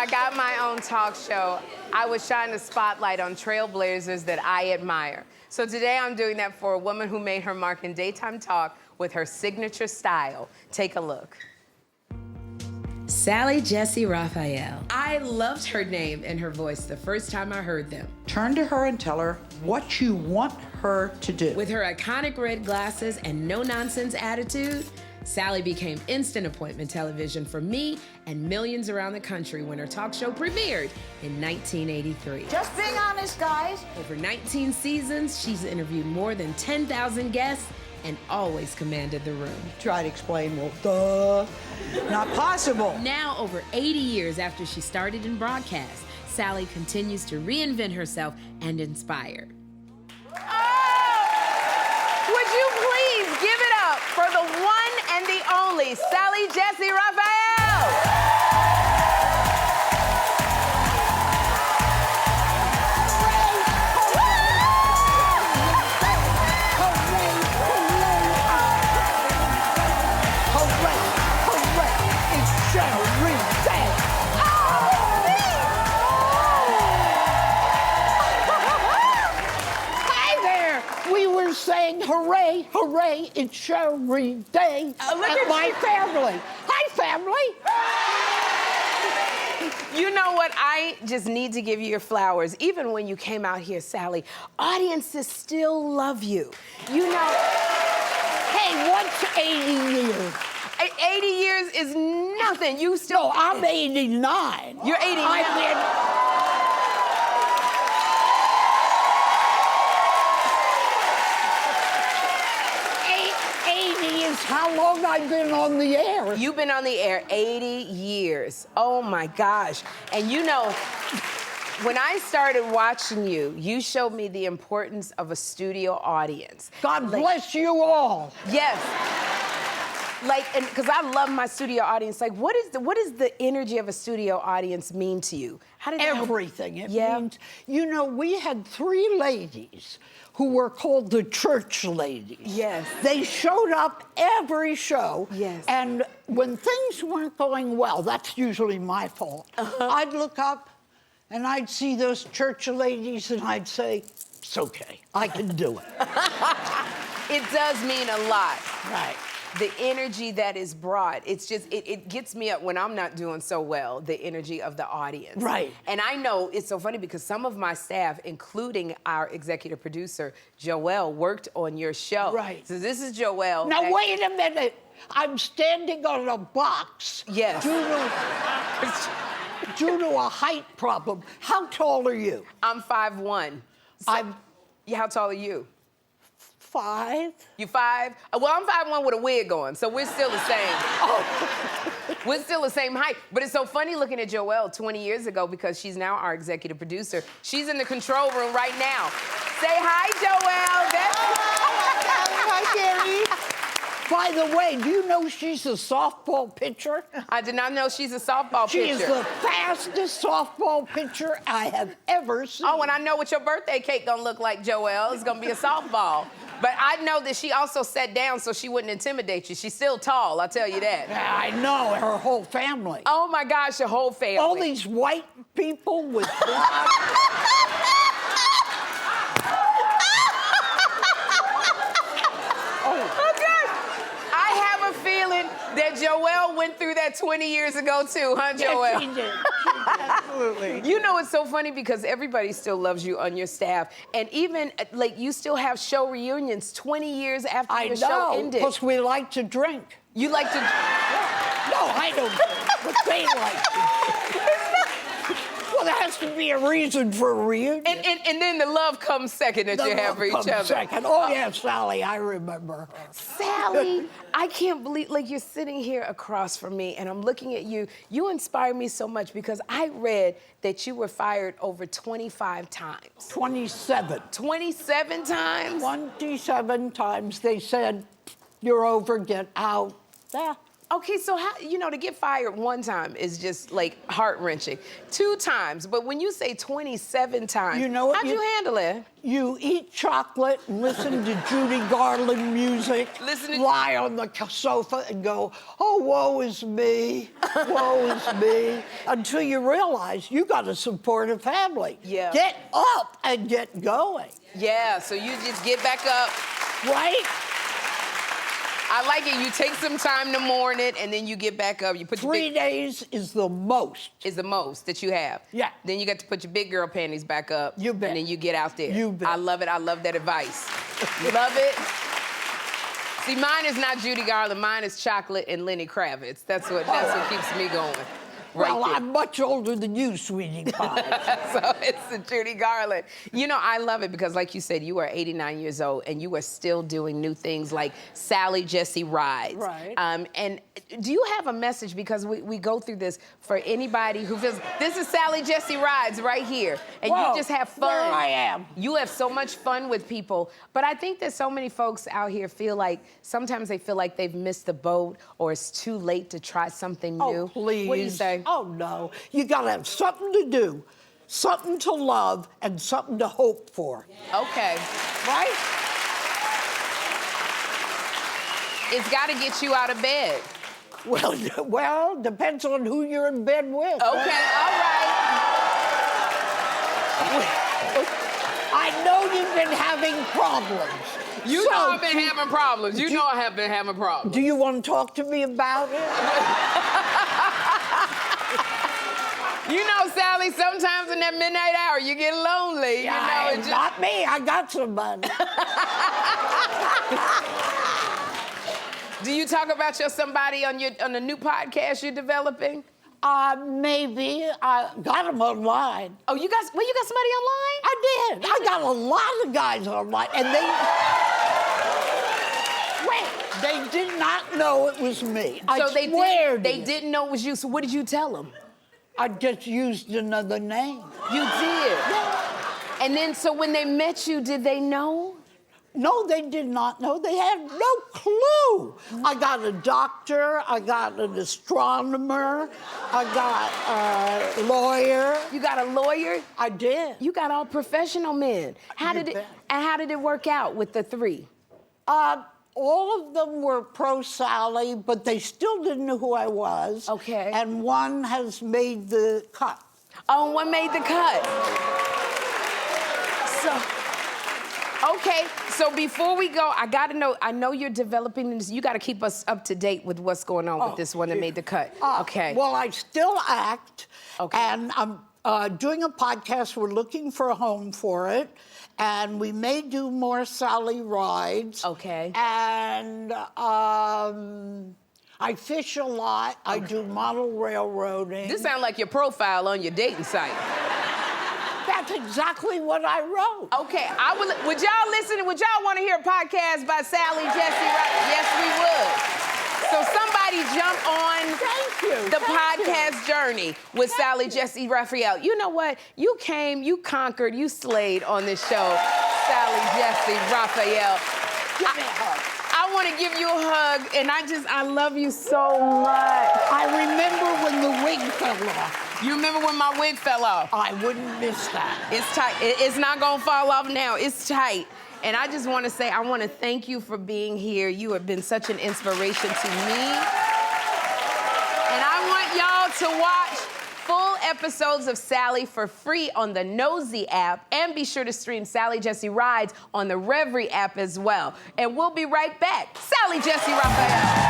I got my own talk show, I would shine the spotlight on trailblazers that I admire. So today I'm doing that for a woman who made her mark in daytime talk with her signature style. Take a look. Sally Jessy Raphael. I loved her name and her voice the first time I heard them. Turn to her and tell her what you want her to do. With her iconic red glasses and no-nonsense attitude, Sally became instant appointment television for me and millions around the country when her talk show premiered in 1983. Just being honest, guys. Over 19 seasons, she's interviewed more than 10,000 guests and always commanded the room. Try to explain, well, duh, not possible. Now, over 80 years after she started in broadcast, Sally continues to reinvent herself and inspire. Would you please give it up for the one and the only Sally Jessy Raphael? Saying hooray, hooray, it's Sherri Day and my family. Hi, family. You know what? I just need to give you your flowers. Even when you came out here, Sally, audiences still love you. You know. Hey, what's 80 years? 80 years is nothing. You still. No, I'm 89. You're 89. How long I've been on the air? You've been on the air 80 years. Oh my gosh. And you know, when I started watching you, you showed me the importance of a studio audience. God bless you all. Yes. Like, and because I love my studio audience, like, what is the energy of a studio audience mean to you? How did everything? It means, you know, we had 3 ladies who were called the church ladies. Yes. They showed up every show. Yes. And when things weren't going well, that's usually my fault. I'd look up and I'd see those church ladies and I'd say, it's okay, I can do it. It does mean a lot. Right. The energy that is brought, it's just, it gets me up when I'm not doing so well, the energy of the audience. Right. And I know it's so funny because some of my staff, including our executive producer, Joelle, worked on your show. Right. So this is Joelle. Now, wait a minute. I'm standing on a box. Yes. Due to a height problem. How tall are you? I'm 5'1". So, yeah, how tall are you? 5. You 5? Well, I'm 5'1" with a wig on, so we're still the same. Oh. We're still the same height. But it's so funny looking at Joelle 20 years ago because she's now our executive producer. She's in the control room right now. Say hi, Joelle. Hi, Gary. By the way, do you know she's a softball pitcher? I did not know she's a softball pitcher. She is the fastest softball pitcher I have ever seen. Oh, and I know what your birthday cake gonna look like, Joelle. It's gonna be a softball. But I know that she also sat down so she wouldn't intimidate you. She's still tall, I'll tell you that. Yeah, I know, her whole family. Oh my gosh, your whole family. All these white people with blonde... that Joelle went through that 20 years ago too, huh, Joelle? Yes, she did. Absolutely. You know, it's so funny because everybody still loves you on your staff. And even, like, you still have show reunions 20 years after the show ended. Because we like to drink. You like to... No, I don't, but they like to. Well, there has to be a reason for a reunion. And then the love comes second that you have for each other. Second. Oh, yeah, Sally, I remember her. Sally, I can't believe, like, you're sitting here across from me, and I'm looking at you. You inspire me so much because I read that you were fired over 25 times. 27. 27 times? 27 times. They said, you're over, get out. Yeah. Okay, so how, to get fired one time is just like heart-wrenching. 2 times, but when you say 27 times, You know what how'd you handle it? You eat chocolate and listen to Judy Garland music, lie on the sofa and go, oh, woe is me, woe is me, until you realize you got to support a family. Yeah. Get up and get going. Yeah, so you just get back up. Right? I like it. You take some time to mourn it, and then you get back up. You put 3 days is the most. Is the most that you have. Yeah. Then you got to put your big girl panties back up. You bet. And then you get out there. You bet. I love it. I love that advice. Love it. See, mine is not Judy Garland. Mine is chocolate and Lenny Kravitz. That's what keeps me going. Well, I'm much older than you, sweetie pie. So it's the Judy Garland. I love it because, like you said, you are 89 years old and you are still doing new things like Sally Jessy Rides. Right. And do you have a message? Because we go through this for anybody who feels, this is Sally Jessy Rides right here. And you just have fun. There I am. You have so much fun with people. But I think that so many folks out here feel like, sometimes they feel like they've missed the boat or it's too late to try something new. Oh, please. What do you say? Oh, no. You got to have something to do, something to love, and something to hope for. Okay. Right? It's got to get you out of bed. Well, depends on who you're in bed with. Okay, all right. I know you've been having problems. You know I've been having problems. You know I have been having problems. Do you want to talk to me about it? Sally, sometimes in that midnight hour, you get lonely. Not me. I got somebody. Do you talk about your somebody on the new podcast you're developing? Maybe. I got them online. Oh, you got somebody online? I did. I got a lot of guys online, and they did not know it was me. They didn't know it was you. So what did you tell them? I just used another name. You did? Yeah. And then, so when they met you, did they know? No, they did not know. They had no clue. I got a doctor. I got an astronomer. I got a lawyer. You got a lawyer? I did. You got all professional men. How did it work out with the 3? All of them were pro Sally, but they still didn't know who I was. Okay. And one has made the cut. Oh, one made the cut. Okay, so before we go, I gotta know, I know you're developing this. You gotta keep us up to date with what's going on with this one that made the cut. Okay. Well, I still act. Okay. And I'm doing a podcast. We're looking for a home for it. And we may do more Sally Rides. Okay. And I fish a lot. I do model railroading. This sounds like your profile on your dating site. That's exactly what I wrote. Okay, would y'all listen? Would y'all want to hear a podcast by Sally Jessy Raphael? Yes, we would. So somebody jump on the podcast journey with Sally Jessy Raphael. You know what? You came, you conquered, you slayed on this show, Sally Jessy Raphael. Give me a hug. I want to give you a hug, and I love you so much. I remember when the wig fell off. You remember when my wig fell off? I wouldn't miss that. It's tight. It's not going to fall off now. It's tight. And I just want to say, I want to thank you for being here. You have been such an inspiration to me. And I want y'all to watch full episodes of Sally for free on the Nosy app, and be sure to stream Sally Jessy Rides on the Reverie app as well. And we'll be right back. Sally Jessy Raphael.